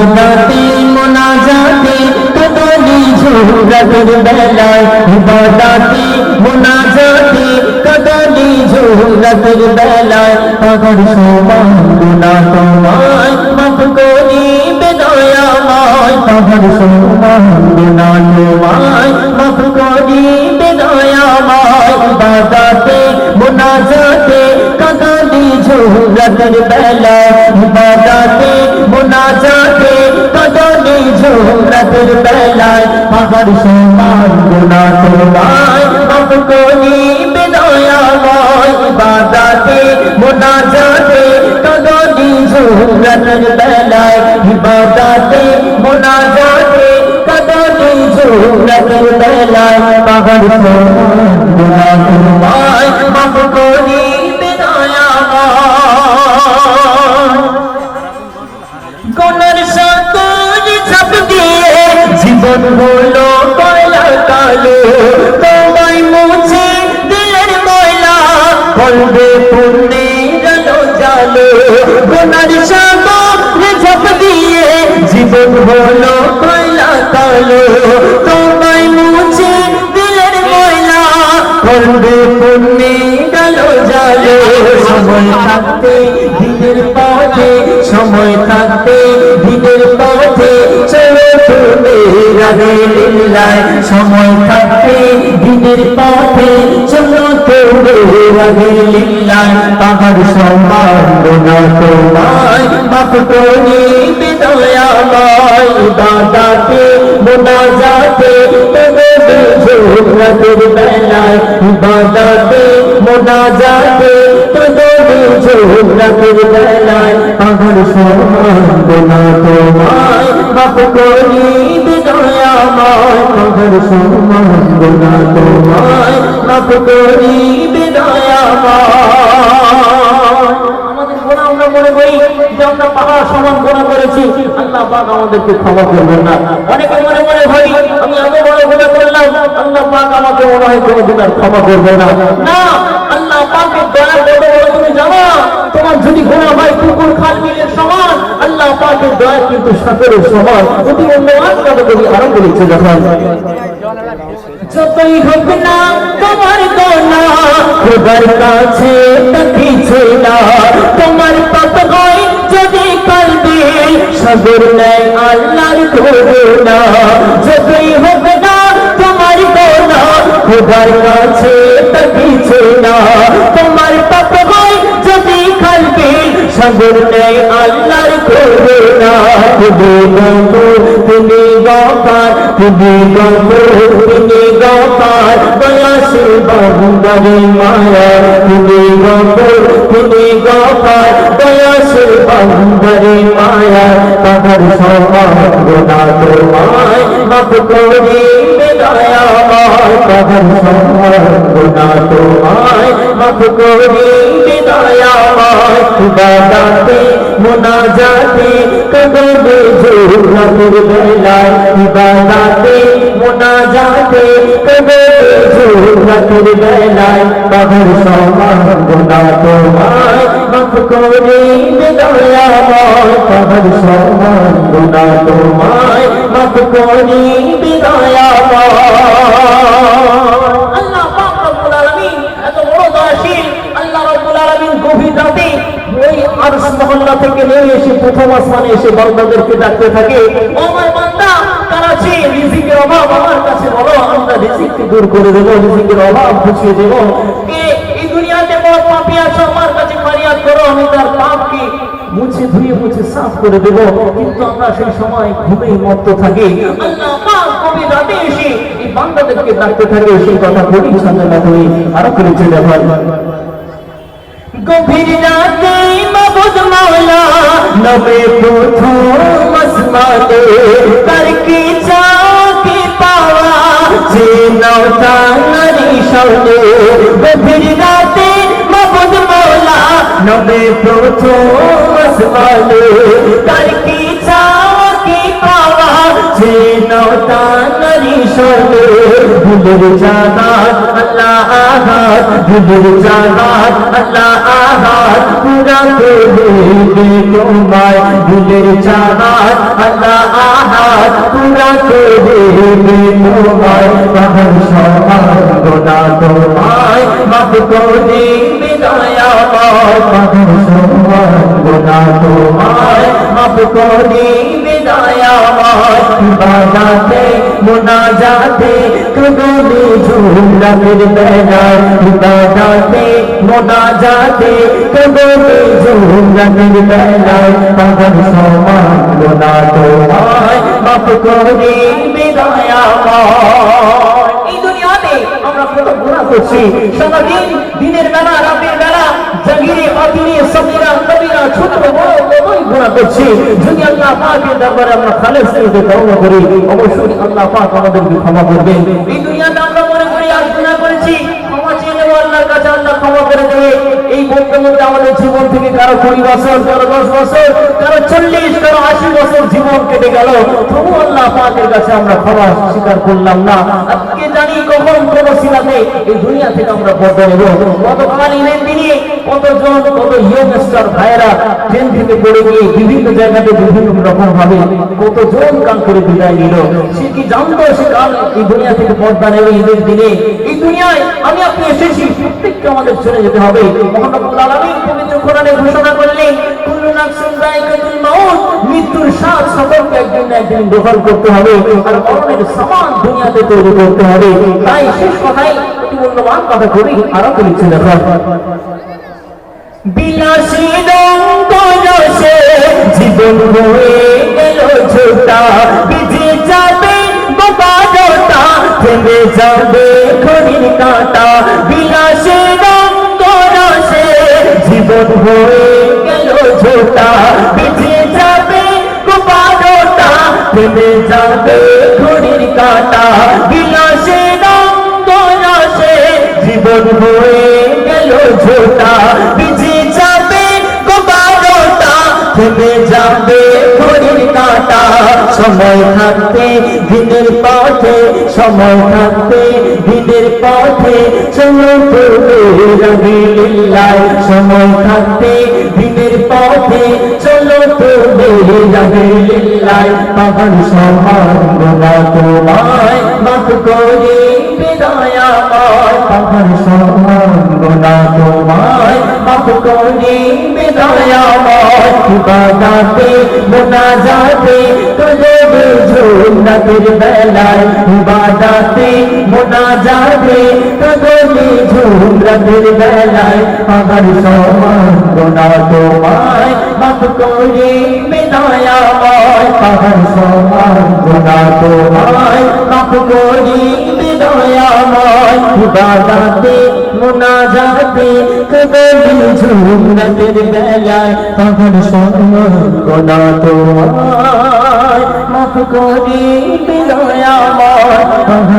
ইবাদতে মুনাজাতে কদলি ঝুরাতের বেলায় ইবাদতে মুনাজাতে কদলি ঝুরাতের বেলায় পাগল সমান গুনাহ তোমায় মাফ করিবে দয়াময় পাগল সমান গুনাহ তোমায় মাফ করিবে দয়াময় ইবাদতে মুনাজাতে কদলি ঝুরাতের বেলায় ইবাদতে মুনাজাতে কদলি ঝুরাতের বেলায় পাগল সমান গুনাহ তোমায় মাফ করিবে দয়াময় ইবাদতে মুনাজাতে কদলি ঝুরাতের বেলায় ইবাদতে মুনাজাতে কদলি ঝুরাতের বেলায় পাগল সমান গুনাহ তোমায় মাফ করিবে দয়াময় গুনার সাগর ঝাঁপ দিয়ে জীবন হলো কয়লা কালো তোমায় মুছে দিলের ময়লা কলবে পুণ্যে জালো জালো গুনার সাগর ঝাঁপ দিয়ে জীবন হলো কয়লা কালো তোমায় মুছে দিলের ময়লা কলবে পুণ্যে জালো জালো সময় থাকতে দিনের পথে সময় থাকতে দিনের পথে চলো তুমি রাহে লিল্লাহ সময় থাকতে দিনের পথে চলো তুমি রাহে লিল্লাহ পাগল সমান গুনাহ তোমায় মাফ করিবে দয়াময় ইবাদতে মুনাজাতে কদলি ঝুরাতের বেলায় ইবাদতে মুনাজাতে কদলি ঝুরাতের বেলায় পাগল সমান গুনাহ তোমায় মাফ করিবে দয়াময় পাগল সমান গুনাহ তোমায় মাফ করিবে দয়াময় আমাদের গুনাহ আমরা মনে করি যে আমরা পাহাড় সমান গুনাহ করেছি আল্লাহ পাক আমাদেরকে ক্ষমা করবেন না অনেকে মনে মনে ভাই আমি এত বড় গুনাহ করলাম আল্লাহ পাক আমাকে মনে হয় কোনোদিন আর ক্ষমা করবে না না আল্লাহ পাকের দয়া কত বড় তুমি জানো তোমার যদি গুনাহ হয় পুকুর খাল বিলের সমান আল্লাহ পাকের দয়া কিন্তু সাগরের সমান অতি মূল্যবান কথা বলি আরম্ভ করেছে যখন যতই হোক না তোমার গুনাহ খোদার কাছে তা কিছু না তোমার পাপ হয় যদি কলবে সাগর নেয় আল্লাহর করুণা যতই হোক না তোমার গুনাহ খোদার কাছে তা কিছু না তোমার পাপ হয় যদি কলবে সাগর নেয় আল্লাহর করুণা তুমি গফুর তুমি গফার তুমি গফুর তুমি গফার দয়াশীল বান্দারে মায়া তুমি গফুর তুমি গফার দয়াশীল বান্দারে মায়া পাগল সমান গুনাহ তোমায় মাফ করিবে দয়াময় পাগল সমান গুনাহ তোমায় মাফ করিবে দয়াময় ইবাদতে মুনাজাতে কদলি ঝুরাতের বেলায় ইবাদতে মুনাজাতে কদলি ঝুরাতের বেলায় পাগল সমান গুনাহ তোমায় মাফ করিবে দয়াময় পাগল সমান গুনাহ তোমায় মাফ করিবে দয়াময় আল্লাহ পাক রব্বুল আলামিন এত বড় দয়াশীল আল্লাহ রব্বুল আলামিন গভীর রাতে ওই আরশ মহল্লা থেকে নেমে এসে প্রথম আসমানে এসে বান্দাদেরকে ডাকতে থাকে ও আমার বান্দা কার আছে রিজিকের অভাব আমার কাছে বলো আমরা রিজিককে দূর করে দেব রিজিকের অভাব বুঝিয়ে দেব কে এই দুনিয়াতে বড় পাপী আছে আমার কাছে ফরিয়াদ করো আমি তার পাপকে মুছে ধুয়ে মুছে সাফ করে দেব কিন্তু আমরা সেই সময় ঘুমেই মত্ত থাকি আল্লাহ পাক গভীর রাতে এসে এই বান্দাদেরকে ডাকতে থাকে সেই কথা বলি সাজানো হয়ে আরো করেছে দেখো গভীর রাতে মাবুদ মাওলা নবে প্রথম আসমানে কার কি চাও কি পাওয়া যে নওতা নারী সামনে গভীর রাতে মাবুদ মাওলা নবে প্রথম আসমানে কার কি চাও কি পাওয়া যে নওতা নারী সামনে ভুলের জানাত আল্লাহ আহাদ ভুলের জানাত আল্লাহ আহাদ পুরা করে তোমায় দিলের চাহাত আল্লাহ আহাদ পুরা করে তোমায় পাহাড় সমান গোনা তোমায় মাফ করে দয়াময় পাহাড় সমান গোনা তোমায় মাফ করে দয়াময় ইবাদতে মুনাজাতে কদমে ঝুলামের বেলায় ইবাদতে মুনাজাতে কদমে ঝুলামের বেলায় পাহাড় সমান গোনা তোমায় মাফ করে দয়াময়। এই দুনিয়াতে আমরা কত গুনাহ করছি, সারাদিন দিনের বেলা রাতের বেলা জাগিরে বাতিলে সগীরা কবিরা ছোট বড় কতই গুনাহ করছি। যদি আল্লাহ পাকের দরবারে আমরা খালেস নিয়ে তওবা করি, অবশ্যই আল্লাহ পাক আমাদেরকে ক্ষমা করবেন। এই দুনিয়াতে আমরা মনে করি আজ গুনাহ করেছি, ক্ষমা চেয়ে নেব আল্লাহর কাছে, আল্লাহ ক্ষমা করে দেবে। এই বলতে বলতে আমাদের জীবন থেকে কারো 20 বছর, কারো 10 বছর, কারো 40, কারো 80 বছর জীবন কেটে গেল, তবু আল্লাহ পাকের কাছে আমরা ক্ষমা স্বীকার করলাম না। আজকে জানি কখন কোন সিলাতে এই দুনিয়া থেকে আমরা পর্দা নেব। গতকাল ইলেন দিনে কতজন কত ইয়ংস্টার ভাইরা ট্রেন থেকে পড়ে গিয়ে বিভিন্ন জায়গাতে বিভিন্ন রকম ভাবে কতজন কাল করে বিদায় নিল। সে কি জানতো সে কাল এই দুনিয়া থেকে পর্দা নেবে ঈদের দিনে? এই দুনিয়ায় আমি আপনি এসেছি, প্রত্যেককে আমাদের চলে যেতে হবে। মহান রব্বুল আলামিন পবিত্র কোরআনে ঘোষণা করলেন, কুল্লু নাফসিন যায়কাতুল মাউত, মৃত্যুর স্বাদ সকলকে একদিন না একদিন গ্রহণ করতে হবে, আর মরণের সামান দুনিয়াতে তৈরি করতে হবে। তাই শেষ কথাই অতি মূল্যবান কথা কবি আরো বলেছেন, দেখো বিলাসী রঙ্গ রসে জীবন হয়ে গেল ছোটা, ভিজে যাবে বারোটা, থেমে যাবে ঘড়ির কাঁটা। বিলাসী রঙ্গ রসে জীবন হয়ে গেল ছোটা, ভিজে যাবে বারোটা, থেমে যাবে ঘড়ির কাঁটা। বিলাসী রঙ্গ রসে জীবন হয়ে গেল ছোটা, ভিজে যাবে বারোটা, থেমে যাবে ঘড়ির কাঁটা। সময় থাকতে দিনের পথে, সময় থাকতে দিনের পথে চলো তোরে রাহিলিল্লাহ। সময় থাকতে দিনের পথে চলো তোরে রাহিলিল্লাহ। পাহাড় সমান গোনা তোমায় মাফ করে দয়াময়, পাহাড় সমান গোনা তোমায় মাফ করে দয়াময়। ইবাদতে মুনাজাতে কদমে ঝুলামের বেলায়, ইবাদতে মুনাজাতে কদমে ঝুলামের বেলায় পাহাড় সমান গোনা তোমায় মাফ করে দয়াময়। পাহাড় সমান গোনা তোমায় মাফ করে দয়াময়। ইবাদতে মুনাজাতে কদমে ঝুলামের বেলায় পাহাড় সমান গোনা তোমায় মাফ করে দয়াময়।